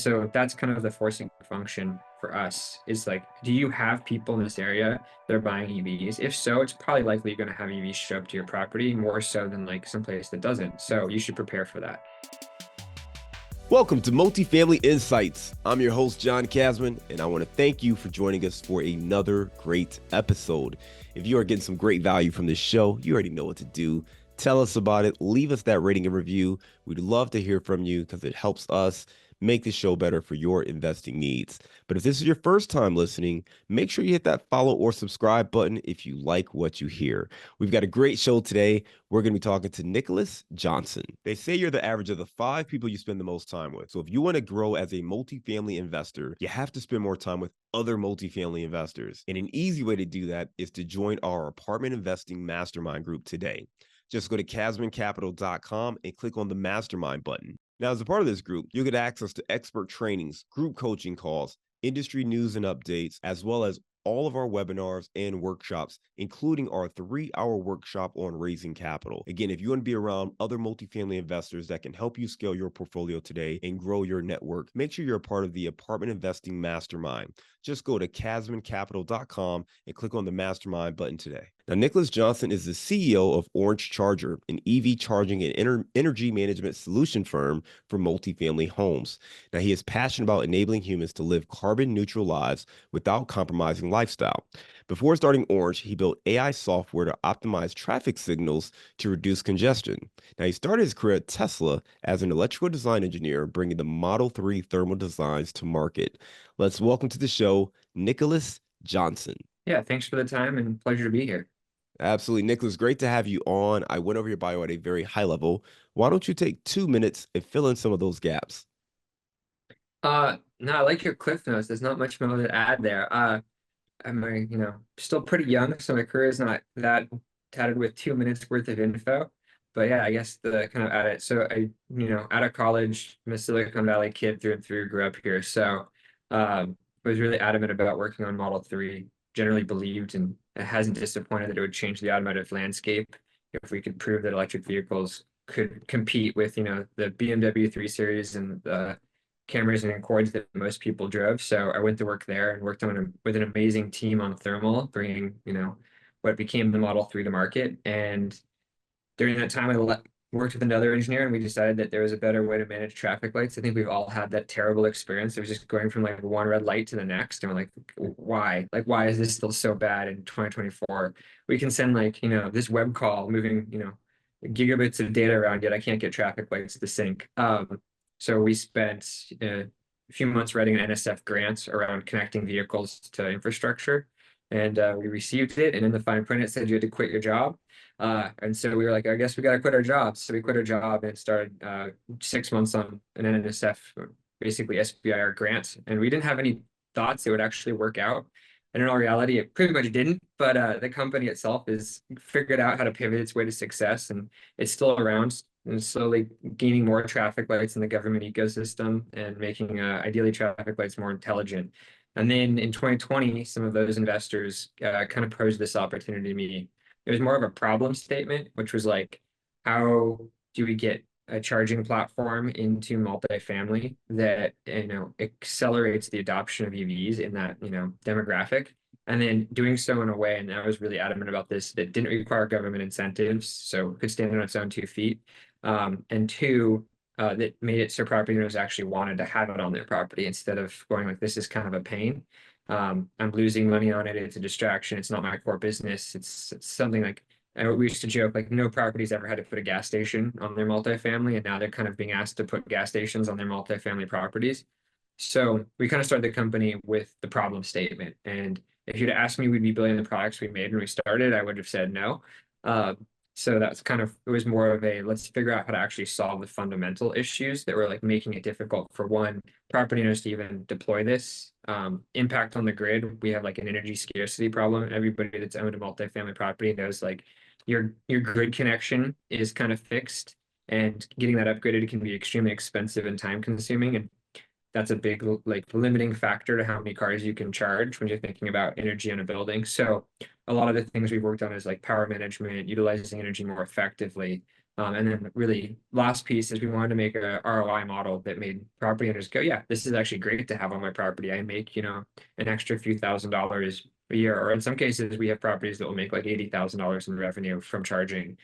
so that's kind of the forcing function for us is like, do you have people in this area that are buying EVs? If so, it's probably likely you're going to have EVs show up to your property more so than like someplace that doesn't. So you should prepare for that. Welcome to Multifamily Insights. I'm your host, John Casman, and I want to thank you for joining us for another great episode. If you are getting some great value from this show, you already know what to do. Tell us about it. Leave us that rating and review. We'd love to hear from you because it helps us make the show better for your investing needs. But if this is your first time listening, make sure you hit that follow or subscribe button if you like what you hear. We've got a great show today. We're going to be talking to Nicholas Johnson. They say you're the average of the 5 people you spend the most time with. So if you want to grow as a multifamily investor, you have to spend more time with other multifamily investors. And an easy way to do that is to join our apartment investing mastermind group today. Just go to casmancapital.com and click on the mastermind button. Now, as a part of this group, you'll get access to expert trainings, group coaching calls, industry news and updates, as well as all of our webinars and workshops, including our 3-hour workshop on raising capital. Again, if you want to be around other multifamily investors that can help you scale your portfolio today and grow your network, make sure you're a part of the Apartment Investing Mastermind. Just go to casmancapital.com and click on the mastermind button today. Now, Nicholas Johnson is the CEO of Orange Charger, an EV charging and energy management solution firm for multifamily homes. Now, he is passionate about enabling humans to live carbon neutral lives without compromising lifestyle. Before starting Orange, he built AI software to optimize traffic signals to reduce congestion. Now, he started his career at Tesla as an electrical design engineer, bringing the Model 3 thermal designs to market. Let's welcome to the show, Nicholas Johnson. Yeah, thanks for the time and pleasure to be here. Absolutely. Nicholas, great to have you on. I went over your bio at a very high level. Why don't you take 2 minutes and fill in some of those gaps? No, I like your cliff notes. There's not much more to add there. I'm still pretty young, so my career is not that tattered with 2 minutes worth of info. But yeah, I guess the kind of at it. So out of college, I'm a Silicon Valley kid through and through, grew up here. So was really adamant about working on Model 3, generally believed, and it hasn't disappointed that it would change the automotive landscape if we could prove that electric vehicles could compete with, the BMW 3 Series and the Camrys and Accords that most people drove. So I went to work there and worked with an amazing team on thermal, bringing, what became the Model 3 to market. And during that time, worked with another engineer and we decided that there was a better way to manage traffic lights. I think we've all had that terrible experience. It was just going from like one red light to the next. And we're like, why? Like, why is this still so bad in 2024? We can send like, this web call moving, gigabits of data around, yet I can't get traffic lights to sync. So we spent a few months writing an NSF grant around connecting vehicles to infrastructure. And we received it. And in the fine print, it said you had to quit your job. And so we were like, I guess we got to quit our jobs. So we quit our job and started 6 months on an NSF, basically SBIR grant. And we didn't have any thoughts it would actually work out. And in all reality, it pretty much didn't. But the company itself has figured out how to pivot its way to success. And it's still around and slowly gaining more traffic lights in the government ecosystem and making ideally traffic lights more intelligent. And then in 2020, some of those investors kind of posed this opportunity to me. It was more of a problem statement, which was like, how do we get a charging platform into multifamily that accelerates the adoption of EVs in that demographic, and then doing so in a way, and I was really adamant about this, that didn't require government incentives, so could stand on its own 2 feet, and two, that made it so property owners actually wanted to have it on their property instead of going like, this is kind of a pain. I'm losing money on it. It's a distraction. It's not my core business. It's something like we used to joke like no properties ever had to put a gas station on their multifamily, and now they're kind of being asked to put gas stations on their multifamily properties. So we kind of started the company with the problem statement. And if you'd asked me, we'd be building the products we made when we started, I would have said no. So that's kind of, it was more of a, let's figure out how to actually solve the fundamental issues that were like making it difficult for one, property owners to even deploy this. Impact on the grid. We have like an energy scarcity problem. Everybody that's owned a multifamily property knows like your grid connection is kind of fixed, and getting that upgraded can be extremely expensive and time consuming. And that's a big like limiting factor to how many cars you can charge when you're thinking about energy in a building. So a lot of the things we've worked on is like power management, utilizing energy more effectively, And then really last piece is we wanted to make a ROI model that made property owners go, yeah, this is actually great to have on my property. I make, an extra few $1,000s a year, or in some cases we have properties that will make like $80,000 in revenue from charging,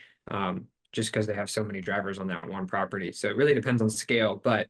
just because they have so many drivers on that one property. So it really depends on scale, but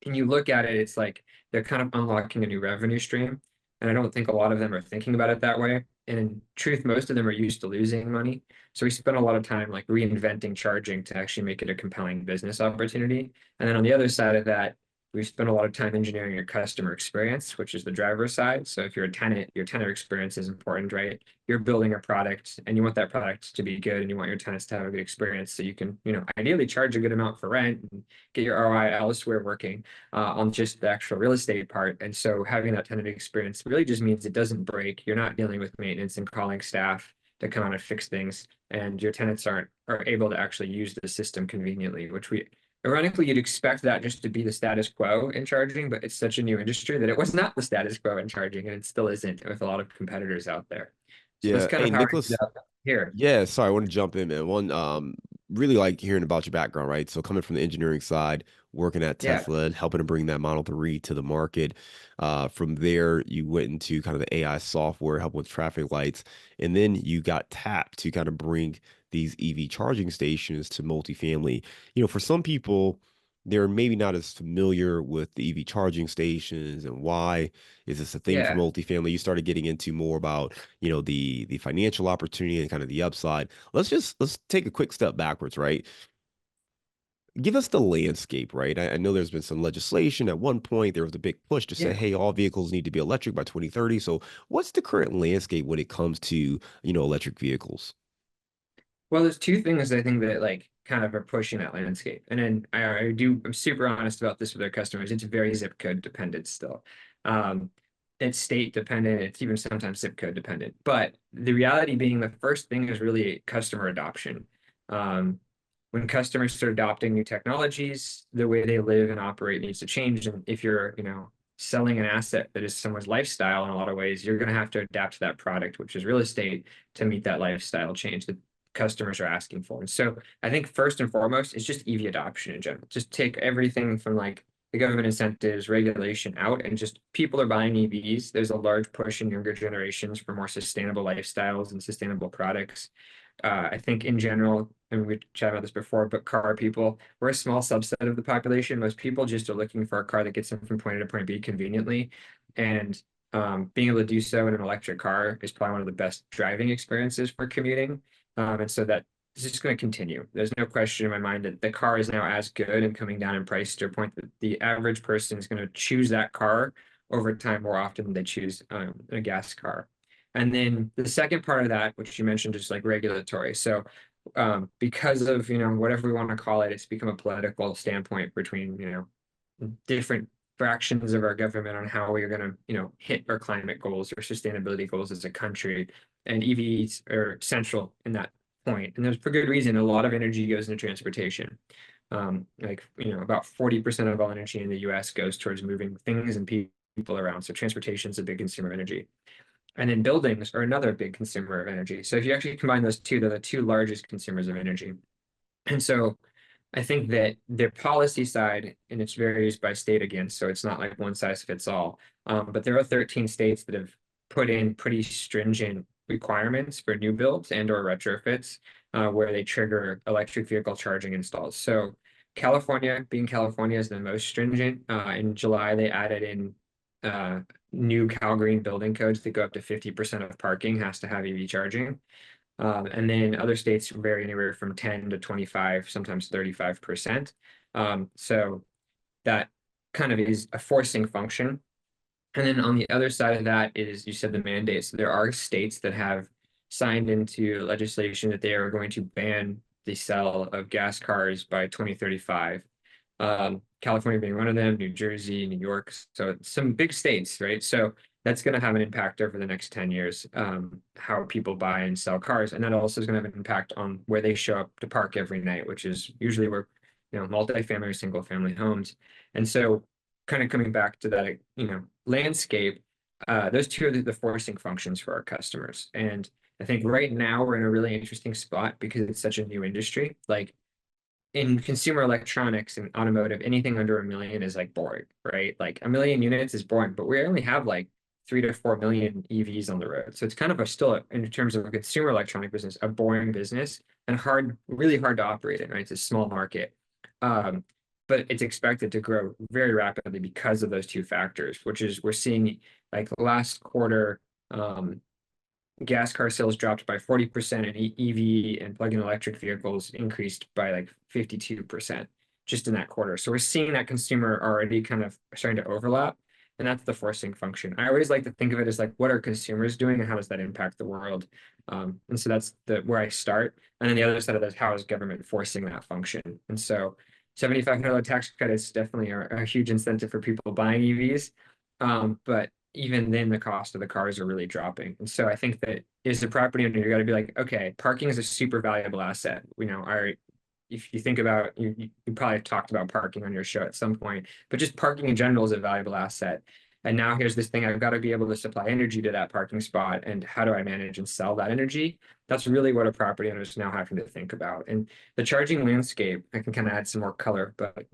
when you look at it, it's like they're kind of unlocking a new revenue stream. And I don't think a lot of them are thinking about it that way. And in truth, most of them are used to losing money. So we spend a lot of time like reinventing charging to actually make it a compelling business opportunity. And then on the other side of that, we spend a lot of time engineering your customer experience, which is the driver side. So if you're a tenant, your tenant experience is important, right? You're building a product and you want that product to be good and you want your tenants to have a good experience. So you can, ideally charge a good amount for rent and get your ROI elsewhere working on just the actual real estate part. And so having that tenant experience really just means it doesn't break. You're not dealing with maintenance and calling staff to come out and fix things. And your tenants are able to actually use the system conveniently, which ironically, you'd expect that just to be the status quo in charging, but it's such a new industry that it was not the status quo in charging, and it still isn't with a lot of competitors out there. So that's Yeah. kind Hey, of how I ended Nicholas. up here. Yeah, sorry, I want to jump in, man. One, really like hearing about your background, right? So coming from the engineering side, working at Yeah, Tesla, and helping to bring that Model 3 to the market. From there, you went into kind of the AI software, helping with traffic lights, and then you got tapped to kind of bring these EV charging stations to multifamily. For some people, they're maybe not as familiar with the EV charging stations and why is this a thing for yeah. multifamily. You started getting into more about the financial opportunity and kind of the upside. Let's take a quick step backwards, right? Give us the landscape, right? I know there's been some legislation at one point. There was a big push to say, Yeah. hey, all vehicles need to be electric by 2030. So what's the current landscape when it comes to electric vehicles? Well, there's two things I think that like kind of are pushing that landscape. And then I'm super honest about this with our customers. It's very zip code dependent still. Um, it's state dependent, it's even sometimes zip code dependent. But the reality being the first thing is really customer adoption. Um, when customers start adopting new technologies, the way they live and operate needs to change. And if you're, selling an asset that is someone's lifestyle in a lot of ways, you're going to have to adapt to that product, which is real estate, to meet that lifestyle change that customers are asking for. And so I think first and foremost is just EV adoption in general. Just take everything from like the government incentives, regulation out, and just people are buying EVs. There's a large push in younger generations for more sustainable lifestyles and sustainable products. I think in general, and we chatted about this before, but car people, we're a small subset of the population. Most people just are looking for a car that gets them from point A to point B conveniently. And being able to do so in an electric car is probably one of the best driving experiences for commuting. And so that is just going to continue. There's no question in my mind that the car is now as good and coming down in price to a point that the average person is going to choose that car over time more often than they choose a gas car. And then the second part of that, which you mentioned, is like regulatory. So because of, whatever we want to call it, it's become a political standpoint between, different fractions of our government on how we are going to, hit our climate goals or sustainability goals as a country. And EVs are central in that point. And there's for good reason. A lot of energy goes into transportation. About 40% of all energy in the US goes towards moving things and people around. So transportation is a big consumer of energy. And then buildings are another big consumer of energy. So if you actually combine those two, they're the two largest consumers of energy. And so I think that their policy side, and it's varies by state again, so it's not like one size fits all. But there are 13 states that have put in pretty stringent requirements for new builds and or retrofits where they trigger electric vehicle charging installs. So California, being California, is the most stringent. In July, they added in new Cal Green building codes that go up to 50% of parking has to have EV charging. And then other states vary anywhere from 10 to 25, sometimes 35%. So that kind of is a forcing function. And then on the other side of that is, you said the mandates. So there are states that have signed into legislation that they are going to ban the sale of gas cars by 2035. California being one of them, New Jersey, New York. So some big states, right? So that's going to have an impact over the next 10 years, how people buy and sell cars. And that also is going to have an impact on where they show up to park every night, which is usually where, multifamily or single family homes. And so kind of coming back to that, landscape, those two are the forcing functions for our customers. And I think right now we're in a really interesting spot because it's such a new industry. Like in consumer electronics and automotive, anything under 1 million is like boring, right? Like 1 million units is boring, but we only have like 3 to 4 million EVs on the road. So it's kind of in terms of a consumer electronic business, a boring business and really hard to operate in, right? It's a small market. Um, but it's expected to grow very rapidly because of those two factors, which is we're seeing like last quarter, gas car sales dropped by 40% and EV and plug-in electric vehicles increased by like 52% just in that quarter. So we're seeing that consumer already kind of starting to overlap. And that's the forcing function. I always like to think of it as like, what are consumers doing and how does that impact the world? And so that's where I start. And then the other side of that is how is government forcing that function? And so $7,500 tax credits definitely are a huge incentive for people buying EVs. But even then the cost of the cars are really dropping. And so I think that as a property owner, you got to be like, okay, parking is a super valuable asset. If you think about you probably talked about parking on your show at some point, but just parking in general is a valuable asset. And now here's this thing, I've got to be able to supply energy to that parking spot. And how do I manage and sell that energy? That's really what a property owner is now having to think about. And the charging landscape, I can kind of add some more color, but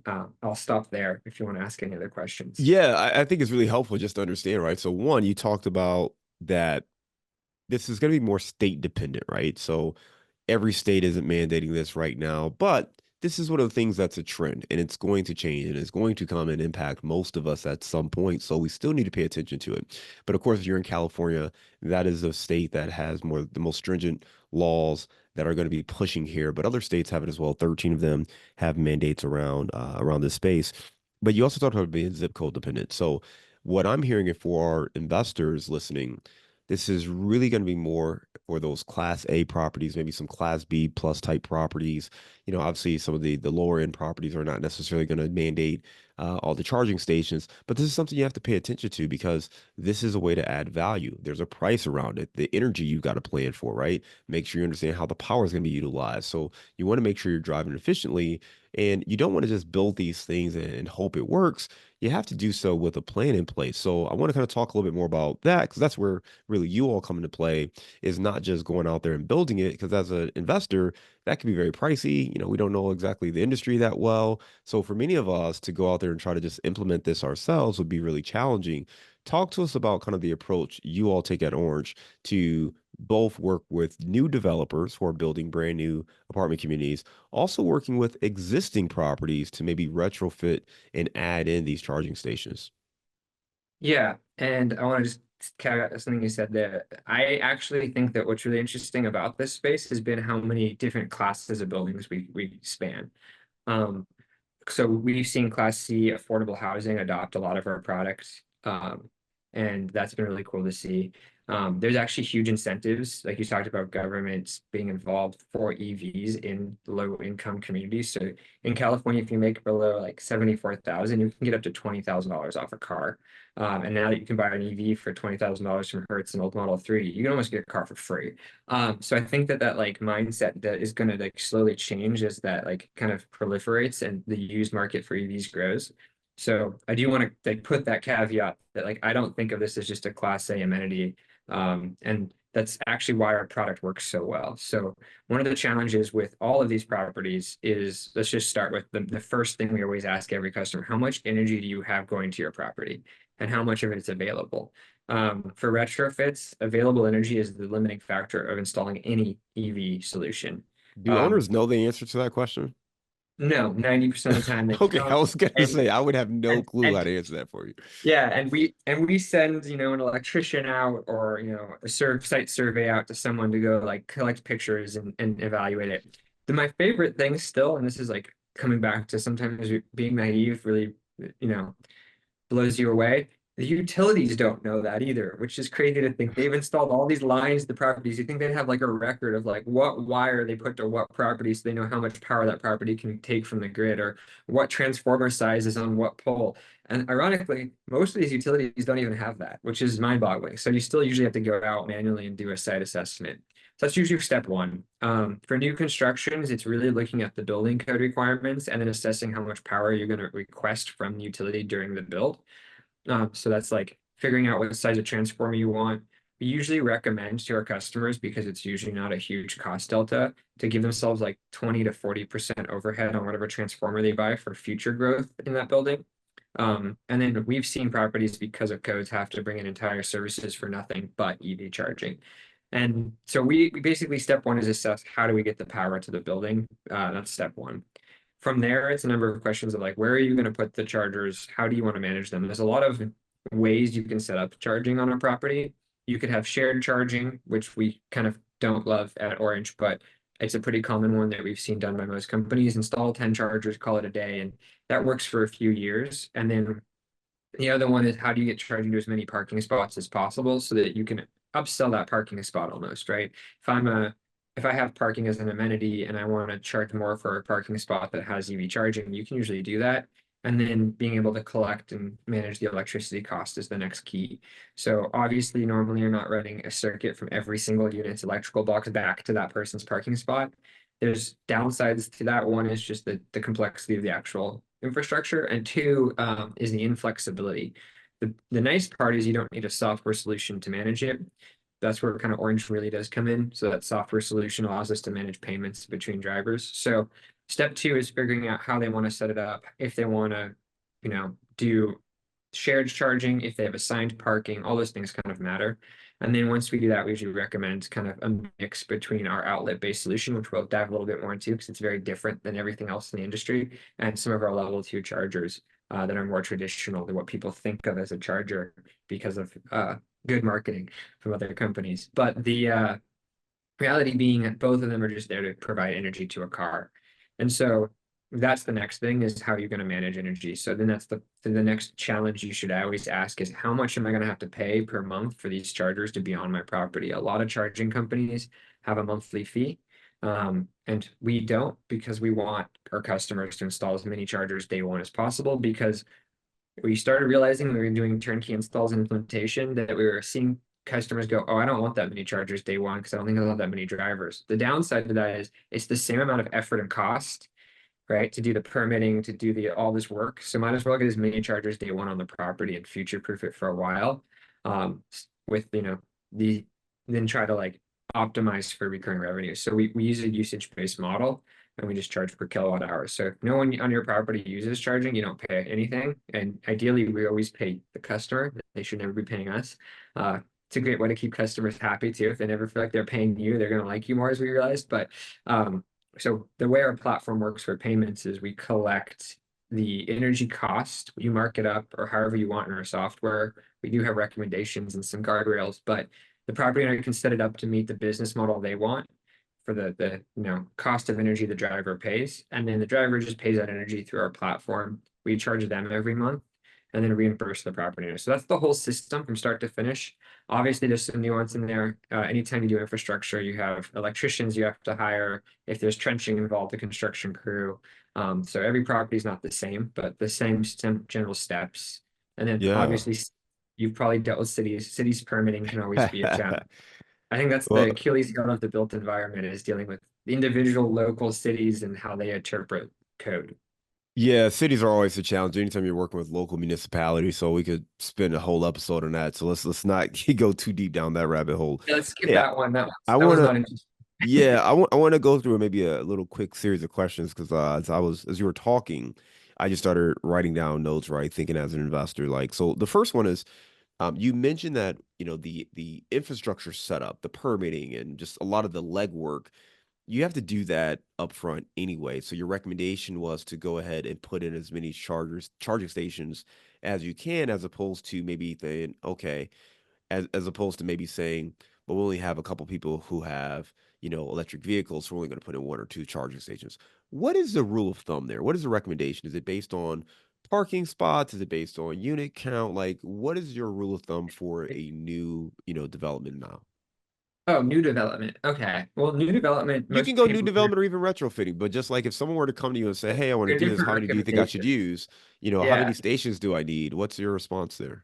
I'll stop there if you want to ask any other questions. Yeah, I think it's really helpful just to understand, right? So one, you talked about that this is going to be more state dependent, right? So every state isn't mandating this right now, but this is one of the things that's a trend and it's going to change and it's going to come and impact most of us at some point. So we still need to pay attention to it. But of course, if you're in California, that is a state that has the most stringent laws that are going to be pushing here. But other states have it as well. 13 of them have mandates around this space. But you also talked about being zip code dependent. So what I'm hearing it for our investors listening, this is really going to be more for those class A properties, maybe some class B plus type properties. Obviously some of the lower end properties are not necessarily going to mandate all the charging stations, but this is something you have to pay attention to because this is a way to add value. There's a price around it, the energy you got to plan for, right? Make sure you understand how the power is going to be utilized. So you want to make sure you're driving efficiently and you don't want to just build these things and hope it works. You have to do so with a plan in place. So I want to kind of talk a little bit more about that because that's where really you all come into play is not just going out there and building it because as an investor, that can be very pricey. We don't know exactly the industry that well. So for many of us to go out there and try to just implement this ourselves would be really challenging. Talk to us about kind of the approach you all take at Orange to both work with new developers who are building brand new apartment communities, also working with existing properties to maybe retrofit and add in these charging stations. Yeah, and I want to just caveat something you said there. I actually think that what's really interesting about this space has been how many different classes of buildings we span. Um, so we've seen Class C affordable housing adopt a lot of our products, and that's been really cool to see. There's actually huge incentives, like you talked about governments being involved for EVs in low income communities. So in California, if you make below like 74,000, you can get up to $20,000 off a car. And now that you can buy an EV for $20,000 from Hertz and old Model 3, you can almost get a car for free. So I think that like mindset that is going to like slowly change as that like kind of proliferates and the used market for EVs grows. So I do want to like put that caveat that like I don't think of this as just a Class A amenity. And that's actually why our product works so well. So one of the challenges with all of these properties is, let's just start with the first thing we always ask every customer: how much energy do you have going to your property and how much of it is available? For retrofits, available energy is the limiting factor of installing any EV solution. Do Um, owners know the answer to that question? no, 90% of the time they Okay, I don't. was gonna And say I would have no and clue how and to answer that for you. yeah, and we send, an electrician out or, a site survey out to someone to go like collect pictures and evaluate it. My favorite thing still, and this is like coming back to sometimes being naive really, you know, blows you away. The utilities don't know that either, which is crazy to think. They've installed all these lines to the properties. You think they'd have like a record of like what wire they put to what property so they know how much power that property can take from the grid or what transformer size is on what pole. And ironically, most of these utilities don't even have that, which is mind-boggling. So you still usually have to go out manually and do a site assessment. So that's usually step one. For new constructions, it's really looking at the building code requirements and then assessing how much power you're going to request from the utility during the build. So that's like figuring out what size of transformer you want, we usually recommend to our customers, because it's usually not a huge cost delta, to give themselves like 20 to 40% overhead on whatever transformer they buy for future growth in that building. And then we've seen properties, because of codes, have to bring in entire services for nothing but EV charging. And so we basically, step one is assess how do we get the power to the building? That's step one. From there, it's a number of questions of like, where are you going to put the chargers? How do you want to manage them? There's a lot of ways you can set up charging on a property. You could have shared charging, which we kind of don't love at Orange, but it's a pretty common one that we've seen done by most companies. Install 10 chargers, call it a day, and that works for a few years. And then the other one is, how do you get charging to as many parking spots as possible so that you can upsell that parking spot almost, right? If I have parking as an amenity and I want to charge more for a parking spot that has EV charging, you can usually do that. And then being able to collect and manage the electricity cost is the next key. So obviously, normally you're not running a circuit from every single unit's electrical box back to that person's parking spot. There's downsides to that. One is just the complexity of the actual infrastructure, and two, is the inflexibility. The nice part is you don't need a software solution to manage it. That's where kind of Orange really does come in. So that software solution allows us to manage payments between drivers. So step two is figuring out how they want to set it up. If they want to, do shared charging, if they have assigned parking, all those things kind of matter. And then once we do that, we usually recommend kind of a mix between our outlet-based solution, which we'll dive a little bit more into because it's very different than everything else in the industry, and some of our level 2 chargers that are more traditional than what people think of as a charger because of good marketing from other companies. But the reality being that both of them are just there to provide energy to a car. And so that's the next thing, is how you're going to manage energy. So then that's the next challenge you should always ask is, how much am I going to have to pay per month for these chargers to be on my property? A lot of charging companies have a monthly fee. And we don't, because we want our customers to install as many chargers day one as possible, because we started realizing we were doing turnkey installs and implementation that we were seeing customers go, oh, I don't want that many chargers day one because I don't think I'll have that many drivers. The downside to that is it's the same amount of effort and cost, right, to do the permitting, to do all this work. So might as well get as many chargers day one on the property and future proof it for a while. With then try to like optimize for recurring revenue. So we use a usage-based model, and we just charge per kilowatt hour. So if no one on your property uses charging, you don't pay anything. And ideally, we always pay the customer. They should never be paying us. It's a great way to keep customers happy too. If they never feel like they're paying you, they're going to like you more, as we realized. But so the way our platform works for payments is we collect the energy cost, you mark it up or however you want in our software. We do have recommendations and some guardrails, but the property owner can set it up to meet the business model they want for the cost of energy the driver pays. And then the driver just pays that energy through our platform. We charge them every month and then reimburse the property owner. So that's the whole system from start to finish. Obviously, there's some nuance in there. Anytime you do infrastructure, you have electricians you have to hire. If there's trenching involved, the construction crew. So every property is not the same, but the same general steps. And then Yeah. obviously, you've probably dealt with cities. Cities permitting can always be a challenge. I think that's the Well, Achilles heel of the built environment, is dealing with individual local cities and how they interpret code. yeah, cities are always a challenge anytime you're working with local municipalities, so we could spend a whole episode on that. So let's not go too deep down that rabbit hole. Yeah, let's skip Yeah, that one. I That was want to not interesting. yeah, I want to go through maybe a little quick series of questions because as you were talking, I just started writing down notes, right? Thinking as an investor, like so. The first one is, you mentioned that the infrastructure setup, the permitting, and just a lot of the legwork. You have to do that upfront anyway. So your recommendation was to go ahead and put in as many charging stations as you can, as opposed to maybe saying, okay, as opposed to maybe saying, well, we only have a couple people who have, electric vehicles, so we're only going to put in one or two charging stations. What is the rule of thumb there? What is the recommendation? Is it based on parking spots? Is it based on unit count? Like, what is your rule of thumb for a new, development now? Oh, new development. Okay. Well, new development, You can most go new people, development or even retrofitting, but just like if someone were to come to you and say, "Hey, I want to they're do this. different How many do you think I should recommendations. use? How Yeah. many stations do I need?" What's your response there?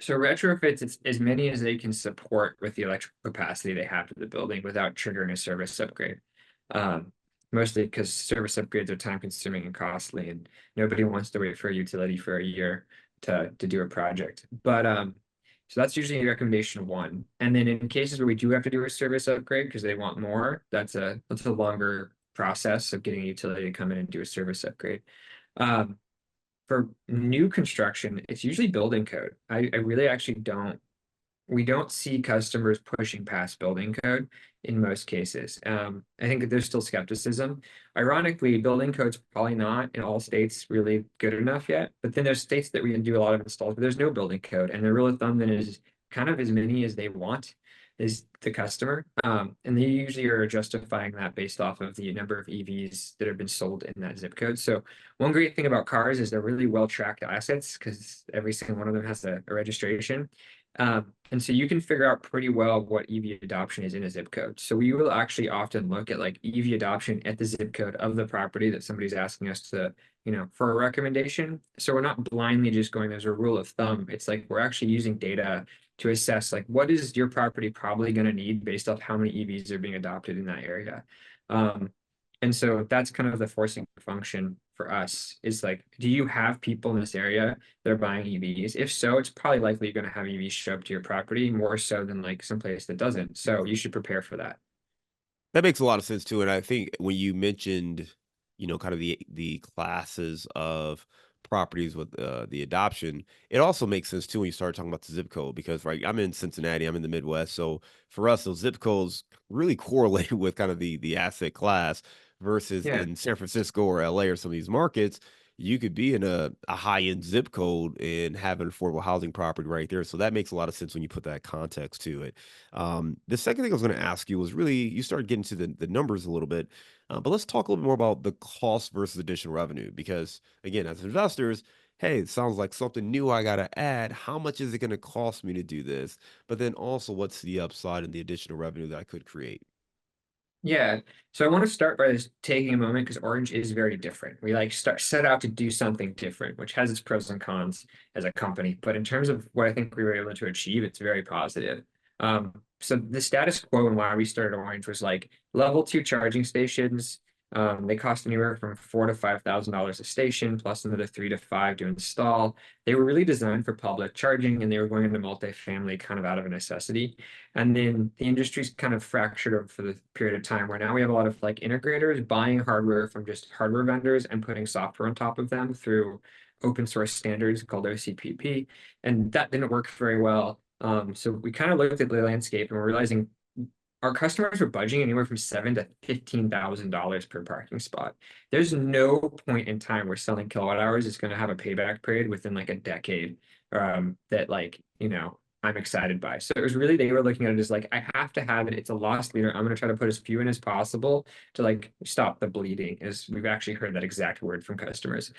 So retrofits, it's as many as they can support with the electrical capacity they have to the building without triggering a service upgrade. Um, Mostly because service upgrades are time consuming and costly, and nobody wants to wait for a utility for a year to do a project. But So that's usually recommendation one. And then in cases where we do have to do a service upgrade because they want more, that's a longer process of getting a utility to come in and do a service upgrade. Um, for new construction, it's usually building code. I really actually don't we don't see customers pushing past building code in most cases. I think that there's still skepticism. Ironically, building code's probably not in all states really good enough yet. But then there's states that we can do a lot of installs, but there's no building code. And the rule of thumb then is kind of as many as they want is the customer. And they usually are justifying that based off of the number of EVs that have been sold in that zip code. So one great thing about cars is they're really well tracked assets because every single one of them has a registration. And so you can figure out pretty well what EV adoption is in a zip code. So we will actually often look at like EV adoption at the zip code of the property that somebody's asking us to, for a recommendation. So we're not blindly just going, there's a rule of thumb. It's like we're actually using data to assess like what is your property probably going to need based off how many EVs are being adopted in that area. And so that's kind of the forcing function for us is like, do you have people in this area that are buying EVs? If so, it's probably likely you're going to have EVs show up to your property more so than like someplace that doesn't. So you should prepare for that. That makes a lot of sense too. And I think when you mentioned, kind of the classes of properties with the adoption, it also makes sense too when you start talking about the zip code because right, I'm in Cincinnati, I'm in the Midwest, so for us, those zip codes really correlate with kind of the asset class versus Yeah. in San Francisco or LA or some of these markets. You could be in a high-end zip code and have an affordable housing property right there. So that makes a lot of sense when you put that context to it. The second thing I was going to ask you was really you started getting to the numbers a little bit, but let's talk a little bit more about the cost versus additional revenue because again, as investors, hey, it sounds like something new I got to add. How much is it going to cost me to do this? But then also, what's the upside and the additional revenue that I could create? Yeah. So I want to start by just taking a moment because Orange is very different. We like set out to do something different, which has its pros and cons as a company. But in terms of what I think we were able to achieve, it's very positive. So the status quo and why we started Orange was like level two charging stations. They cost anywhere from $4,000 to $5,000 a station, plus another 3 to 5 to install. They were really designed for public charging, and they were going into multifamily kind of out of a necessity. And then the industry's kind of fractured over for the period of time where now we have a lot of like integrators buying hardware from just hardware vendors and putting software on top of them through open source standards called OCPP. And that didn't work very well. So we kind of looked at the landscape and we're realizing our customers were budgeting anywhere from $7,000 to $15,000 per parking spot. There's no point in time where selling kilowatt hours is going to have a payback period within like a decade. That like, I'm excited by. So it was really, they were looking at it as like, I have to have it. It's a loss leader. I'm going to try to put as few in as possible to like stop the bleeding, as we've actually heard that exact word from customers.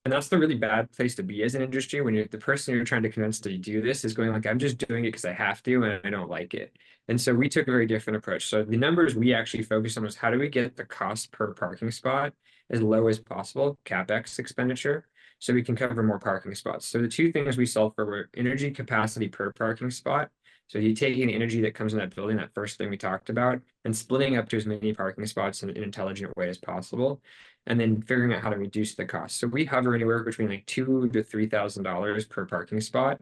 And that's the really bad place to be as an industry when you're the person you're trying to convince to do this is going like, I'm just doing it because I have to and I don't like it. And so we took a very different approach. So the numbers we actually focused on was how do we get the cost per parking spot as low as possible, CapEx expenditure, so we can cover more parking spots. So the two things we solved for were energy capacity per parking spot. So you take the energy that comes in that building, that first thing we talked about, and splitting up to as many parking spots in an intelligent way as possible, and then figuring out how to reduce the cost. So we hover anywhere between like $2,000 to $3,000 per parking spot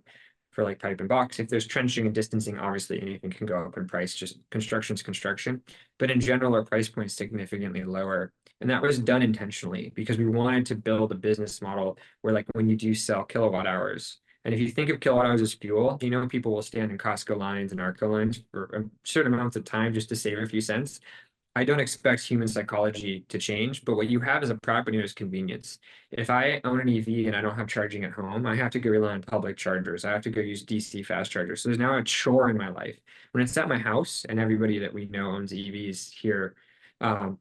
for like pipe and box. If there's trenching and distancing, obviously anything can go up in price, just construction's construction. But in general, our price point is significantly lower. And that was done intentionally because we wanted to build a business model where like when you do sell kilowatt hours, and if you think of kilowatt hours as fuel, people will stand in Costco lines and Arco lines for a certain amounts of time just to save a few cents. I don't expect human psychology to change, but what you have as a property is convenience. If I own an EV and I don't have charging at home, I have to go rely on public chargers. I have to go use DC fast chargers. So there's now a chore in my life. When it's at my house and everybody that we know owns EVs here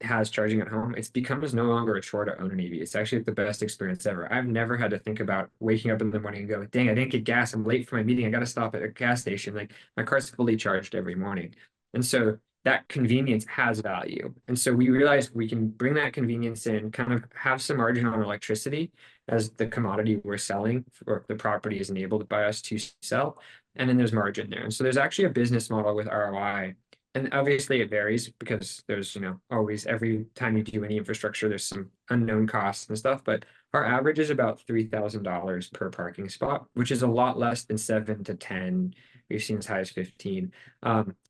has charging at home, it's becomes no longer a chore to own an EV. It's actually the best experience ever. I've never had to think about waking up in the morning and go, dang, I didn't get gas. I'm late for my meeting. I got to stop at a gas station. Like my car's fully charged every morning. And so that convenience has value. And so we realized we can bring that convenience in, kind of have some margin on electricity as the commodity we're selling or the property is enabled by us to sell. And then there's margin there. And so there's actually a business model with ROI and obviously it varies because there's, always every time you do any infrastructure, there's some unknown costs and stuff, but our average is about $3,000 per parking spot, which is a lot less than 7 to 10. We've seen as high as 15,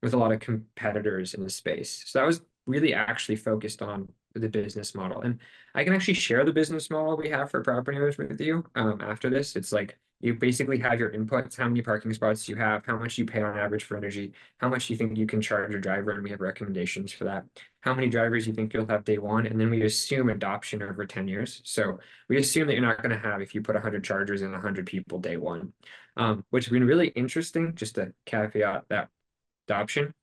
with a lot of competitors in the space. So that was really actually focused on the business model. And I can actually share the business model we have for property owners with you, after this. It's like you basically have your inputs, how many parking spots you have, how much you pay on average for energy, how much you think you can charge a driver, and we have recommendations for that. How many drivers you think you'll have day one, and then we assume adoption over 10 years. So we assume that you're not going to have, if you put 100 chargers and 100 people day one, which has been really interesting, just to caveat that adoption.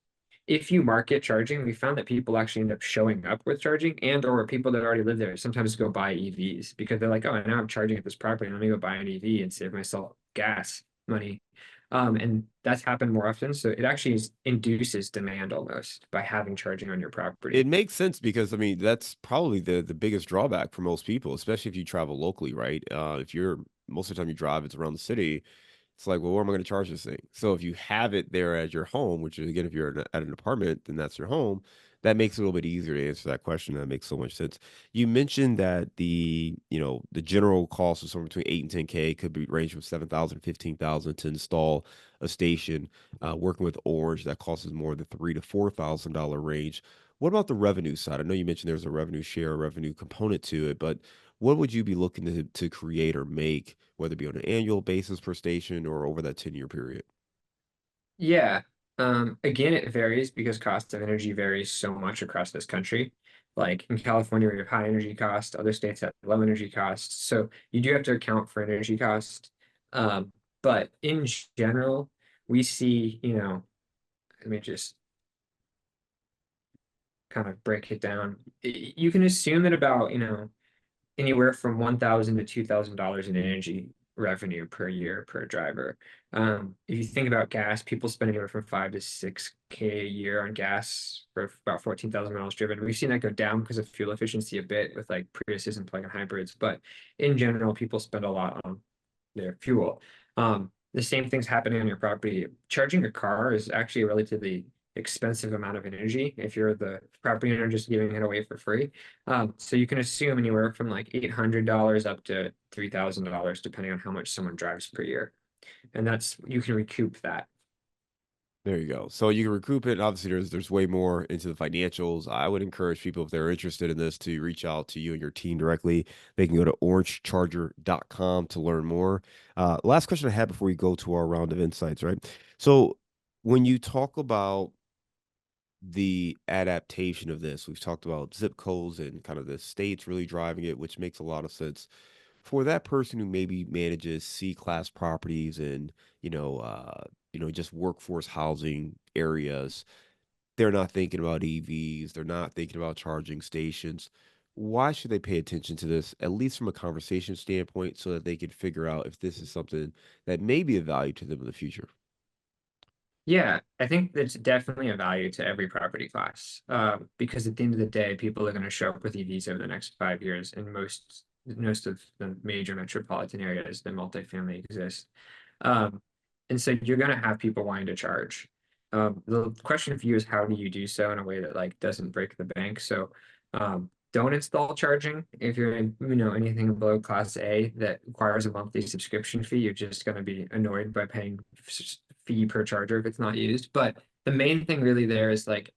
If you market charging, we found that people actually end up showing up with charging, and or people that already live there sometimes go buy EVs because they're like, oh, now I'm charging at this property. Let me go buy an EV and save myself gas money. And that's happened more often. So it actually induces demand almost by having charging on your It property. makes sense because I mean that's probably the biggest drawback for most people, especially if you travel locally, right? If you're most of the time you drive, it's around the city. It's like, well, where am I going to charge this thing? So if you have it there at your home, which is again, if you're at an apartment, then that's your home. That makes it a little bit easier to answer that question. That makes so much sense. You mentioned that the general cost of somewhere between 8 and 10K could be range from 7,000 to 15,000 to install a station. Working with Orange, that costs more than $3,000 to $4,000 range. What about the revenue side? I know you mentioned there's a revenue share, revenue component to it, but what would you be looking to create or make, whether it be on an annual basis per station or over that 10-year period? Yeah. Again, it varies because cost of energy varies so much across this country. Like in California, we have high energy costs, other states have low energy costs. So you do have to account for energy cost. Um, but in general, we see, let me just kind of break it down. You can assume that about, anywhere from 1,000 to $2,000 in energy revenue per year per driver. If you think about gas, people spend anywhere from 5 to 6K a year on gas for about 14,000 miles driven. We've seen that go down because of fuel efficiency a bit with like Priuses and plug-in hybrids, but in general, people spend a lot on their fuel. The same thing's happening on your property. Charging a car is actually a relatively expensive amount of energy if you're the property owner just giving it away for free. So you can assume anywhere from like $800 up to $3,000, depending on how much someone drives per year. And that's, you can recoup that. There you go. So you can recoup it. Obviously, there's way more into the financials. I would encourage people if they're interested in this to reach out to you and your team directly. They can go to orangecharger.com to learn more. Last question I had before we go to our round of insights, right? So when you talk about the adaptation of this, we've talked about zip codes and kind of the states really driving it, which makes a lot of sense for that person who maybe manages C-class properties and just workforce housing areas. They're not thinking about EVs. They're not thinking about charging stations. Why should they pay attention to this, at least from a conversation standpoint, so that they can figure out if this is something that may be of value to them in the future? Yeah, I think that's definitely a value to every property class. Because at the end of the day, people are going to show up with EVs over the next 5 years in most of the major metropolitan areas that multifamily exist. Um, and so you're going to have people wanting to charge. The question for you is how do you do so in a way that like doesn't break the bank? So don't install charging if you're in, anything below class A that requires a monthly subscription fee. You're just going to be annoyed by paying fee per charger if it's not used. But the main thing really there is like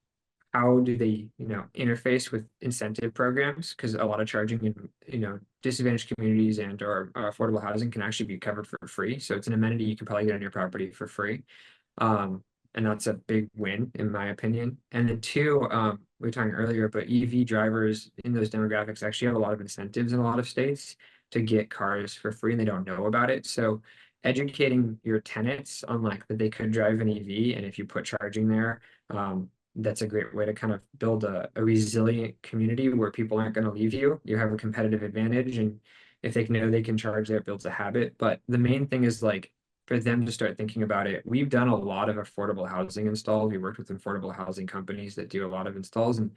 how do they, interface with incentive programs? Because a lot of charging in, disadvantaged communities and or affordable housing can actually be covered for free. So it's an amenity you can probably get on your property for free. Um, and that's a big win in my opinion. And then two, we were talking earlier, but EV drivers in those demographics actually have a lot of incentives in a lot of states to get cars for free and they don't know about it. So educating your tenants on like that they could drive an EV and if you put charging there, that's a great way to kind of build a resilient community where people aren't going to leave you. You have a competitive advantage, and if they know they can charge there, it builds a habit. But the main thing is like for them to start thinking about it. We've done a lot of affordable housing installs. We worked with affordable housing companies that do a lot of installs, and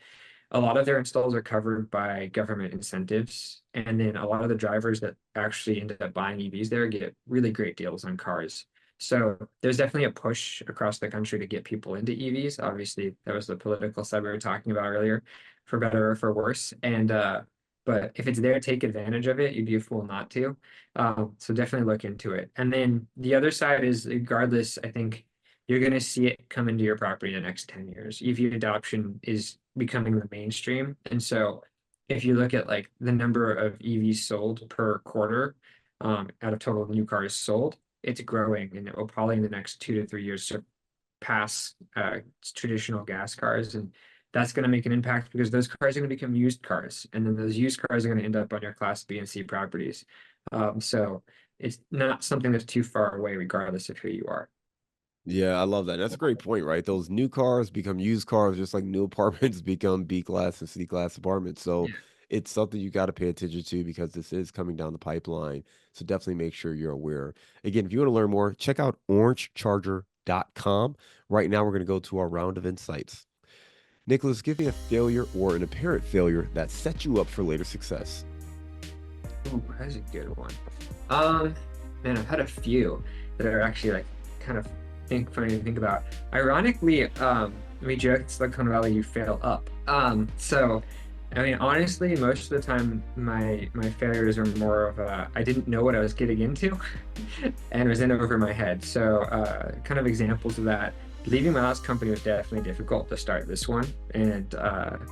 a lot of their installs are covered by government incentives. And then a lot of the drivers that actually ended up buying EVs there get really great deals on cars. So there's definitely a push across the country to get people into EVs. Obviously, that was the political side we were talking about earlier, for better or for worse. And but if it's there, take advantage of it. You'd be a fool not to. So definitely look into it. And then the other side is, regardless, I think you're going to see it come into your property in the next 10 years. EV adoption is becoming the mainstream. And so if you look at like the number of EVs sold per quarter, out of total new cars sold, it's growing, and it will probably in the next 2 to 3 years surpass traditional gas cars. And that's going to make an impact because those cars are going to become used cars. And then those used cars are going to end up on your Class B and C properties. So it's not something that's too far away, regardless of who you are. Yeah, I love that. That's a great point, right? Those new cars become used cars, just like new apartments become B class and C class apartments. So Yeah. it's something you got to pay attention to because this is coming down the pipeline. So definitely make sure you're aware. Again, if you want to learn more, check out orangecharger.com. Right now, we're going to go to our round of insights. Nicholas, give me a failure or an apparent failure that set you up for later success. Ooh, that's a good one. Man, I've had a few that are actually like kind of funny to think about. Ironically, we joke Silicon Valley, you fail up. So I mean, honestly, most of the time my failures are more of I didn't know what I was getting into, and it was in over my head. So kind of examples of that. Leaving my last company was definitely difficult to start this one, and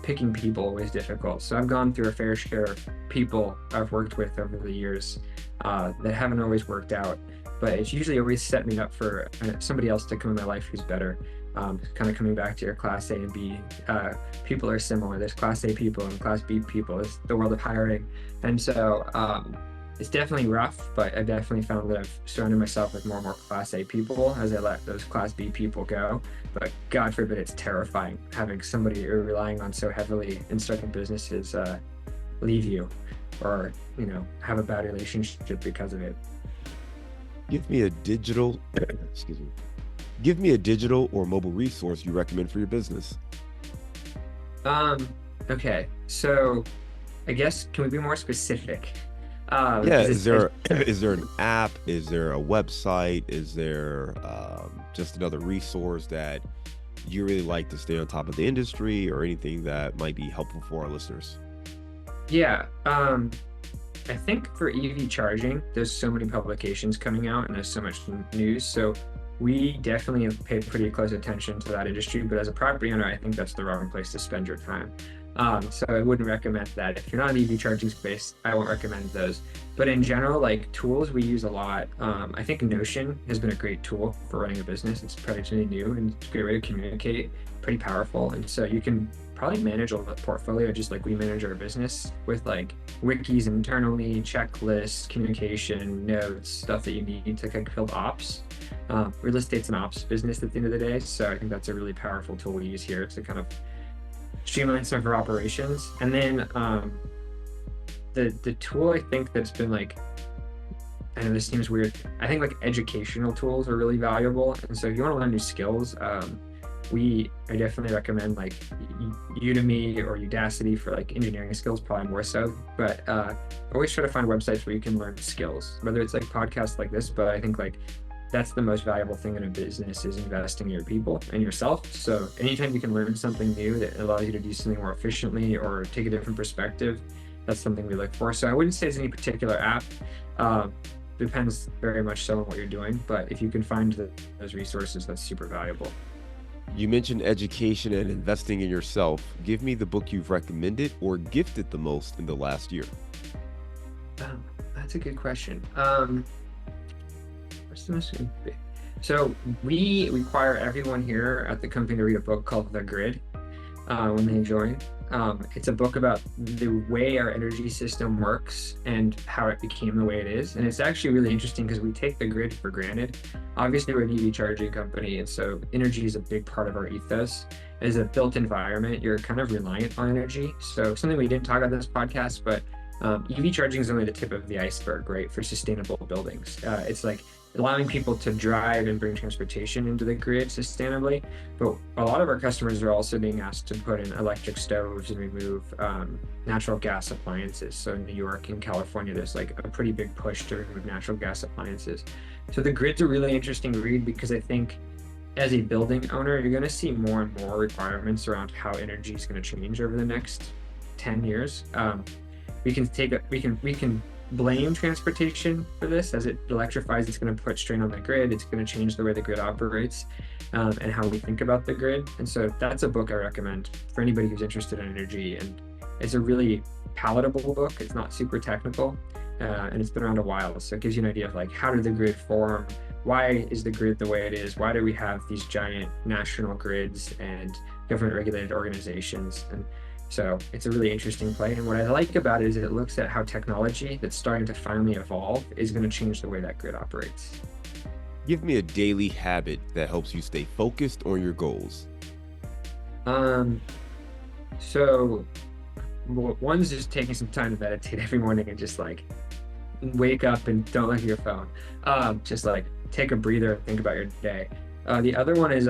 picking people was difficult. So I've gone through a fair share of people I've worked with over the years that haven't always worked out, but it's usually always set me up for somebody else to come in my life who's better. Kind of coming back to your Class A and B, people are similar. There's Class A people and Class B people. It's the world of hiring, and so it's definitely rough, but I've definitely found that I've surrounded myself with more and more Class A people as I let those Class B people go. But God forbid, it's terrifying having somebody you're relying on so heavily in starting businesses leave you, or have a bad relationship because of it. Give me a digital, excuse me. Give me a digital or mobile resource you recommend for your business. Okay, so I guess, can we be more specific? Yeah, is there an app? Is there a website? Is there just another resource that you really like to stay on top of the industry, or anything that might be helpful for our listeners? Yeah, I think for EV charging, there's so many publications coming out and there's so much news. So we definitely have paid pretty close attention to that industry, but as a property owner, I think that's the wrong place to spend your time. So I wouldn't recommend that. If you're not in the EV charging space, I won't recommend those. But in general, like tools we use a lot. I think Notion has been a great tool for running a business. It's relatively new and it's a great way to communicate, pretty powerful. And so you can probably manage a portfolio just like we manage our business, with like wikis internally, checklists, communication, notes, stuff that you need to kind of build ops. Real estate's an ops business at the end of the day. So I think that's a really powerful tool we use here to kind of streamline some of our operations. And then the tool I think that's been like, I know this seems weird, I think like educational tools are really valuable. And so if you want to learn new skills, I definitely recommend like Udemy or Udacity for like engineering skills, probably more so. But always try to find websites where you can learn skills, whether it's like podcasts like this. But I think like that's the most valuable thing in a business, is investing in your people and yourself. So anytime you can learn something new that allows you to do something more efficiently or take a different perspective, that's something we look for. So I wouldn't say it's any particular app. Depends very much so on what you're doing. But if you can find those resources, that's super valuable. You mentioned education and investing in yourself. Give me the book you've recommended or gifted the most in the last year. That's a good question. So we require everyone here at the company to read a book called The Grid when they join. It's a book about the way our energy system works and how it became the way it is. And it's actually really interesting because we take the grid for granted. Obviously, we're an EV charging company, and so energy is a big part of our ethos. As a built environment, you're kind of reliant on energy. So something we didn't talk about this podcast, but EV charging is only the tip of the iceberg, right, for sustainable buildings. It's like allowing people to drive and bring transportation into the grid sustainably. But a lot of our customers are also being asked to put in electric stoves and remove natural gas appliances. So in New York and California, there's like a pretty big push to remove natural gas appliances. So the grid's a really interesting read because I think as a building owner, you're going to see more and more requirements around how energy is going to change over the next 10 years. We can blame transportation for this as it electrifies. It's going to put strain on the grid. It's going to change the way the grid operates, and how we think about the grid. And so that's a book I recommend for anybody who's interested in energy. And it's a really palatable book. It's not super technical, and it's been around a while. So it gives you an idea of like, how did the grid form? Why is the grid the way it is? Why do we have these giant national grids and government regulated organizations? And so it's a really interesting play. And what I like about it is it looks at how technology that's starting to finally evolve is going to change the way that grid operates. Give me a daily habit that helps you stay focused on your goals. Um, so one's just taking some time to meditate every morning and just like wake up and don't look at your phone. Just like take a breather and think about your day. The other one is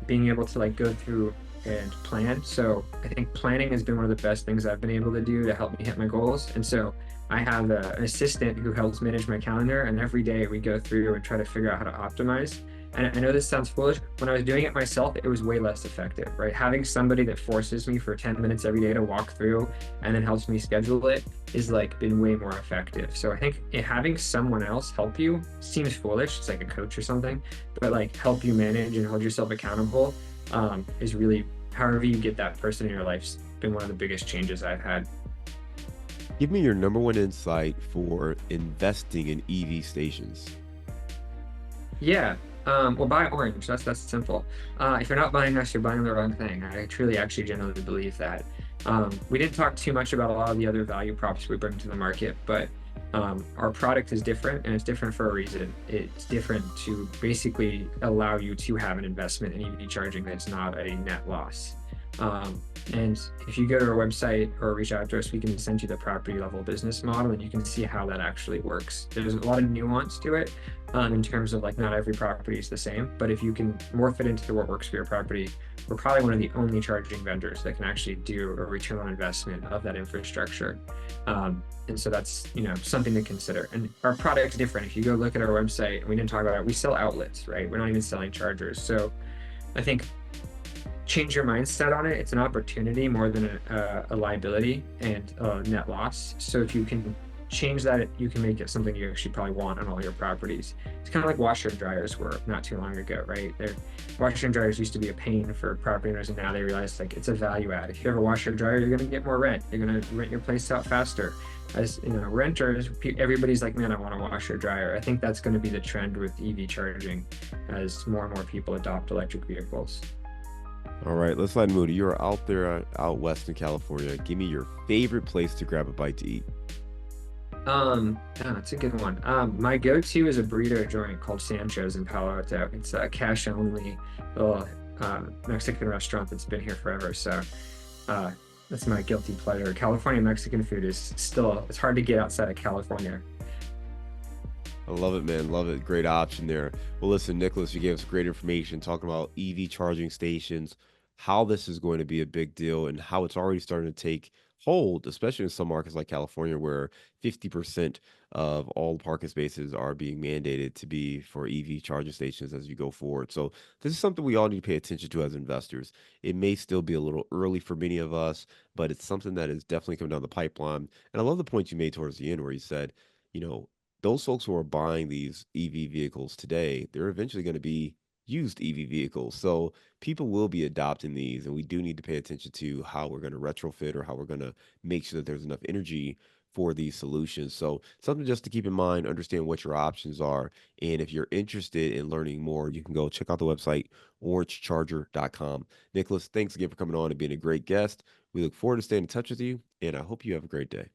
being able to like go through and plan. So I think planning has been one of the best things I've been able to do to help me hit my goals. And so I have an assistant who helps manage my calendar, and every day we go through and try to figure out how to optimize. And I know this sounds foolish. When I was doing it myself, it was way less effective, right? Having somebody that forces me for 10 minutes every day to walk through and then helps me schedule it is like been way more effective. So I think having someone else help you seems foolish. It's like a coach or something, but like help you manage and hold yourself accountable is really, however you get that person in your life's been one of the biggest changes I've had. Give me your number one insight for investing in EV stations. Yeah. Well, buy orange. That's simple. If you're not buying us, you're buying the wrong thing. I truly, actually, genuinely believe that. We didn't talk too much about a lot of the other value props we bring to the market, but our product is different, and it's different for a reason. It's different to basically allow you to have an investment in EV charging that's not a net loss. And if you go to our website or reach out to us, we can send you the property level business model, and you can see how that actually works. There's a lot of nuance to it, in terms of like not every property is the same, but if you can morph it into what works for your property, we're probably one of the only charging vendors that can actually do a return on investment of that infrastructure. And so that's, something to consider. And our product's different. If you go look at our website, we didn't talk about it, we sell outlets, right? We're not even selling chargers. So I think change your mindset on it. It's an opportunity more than a liability and a net loss. So if you can change that, you can make it something you actually probably want on all your properties. It's kind of like washer and dryers were not too long ago, right? Washer and dryers used to be a pain for property owners, and now they realize like it's a value add. If you have a washer and dryer, you're going to get more rent. You're going to rent your place out faster. As renters, everybody's like, man, I want a washer dryer. I think that's going to be the trend with EV charging as more and more people adopt electric vehicles. All right, let's slide Moody. You're out there out west in California. Give me your favorite place to grab a bite to eat. That's a good one. My go-to is a burrito joint called Sancho's in Palo Alto. It's a cash only little Mexican restaurant that's been here forever. So that's my guilty pleasure. California Mexican food is still, it's hard to get outside of California. I love it, man. Love it. Great option there. Well, listen, Nicholas, you gave us great information talking about EV charging stations, how this is going to be a big deal, and how it's already starting to take hold, especially in some markets like California, where 50% of all parking spaces are being mandated to be for EV charging stations as you go forward. So this is something we all need to pay attention to as investors. It may still be a little early for many of us, but it's something that is definitely coming down the pipeline. And I love the point you made towards the end where you said, those folks who are buying these EV vehicles today, they're eventually going to be used EV vehicles. So people will be adopting these, and we do need to pay attention to how we're going to retrofit or how we're going to make sure that there's enough energy for these solutions. So something just to keep in mind, understand what your options are. And if you're interested in learning more, you can go check out the website, orangecharger.com. Nicholas, thanks again for coming on and being a great guest. We look forward to staying in touch with you, and I hope you have a great day.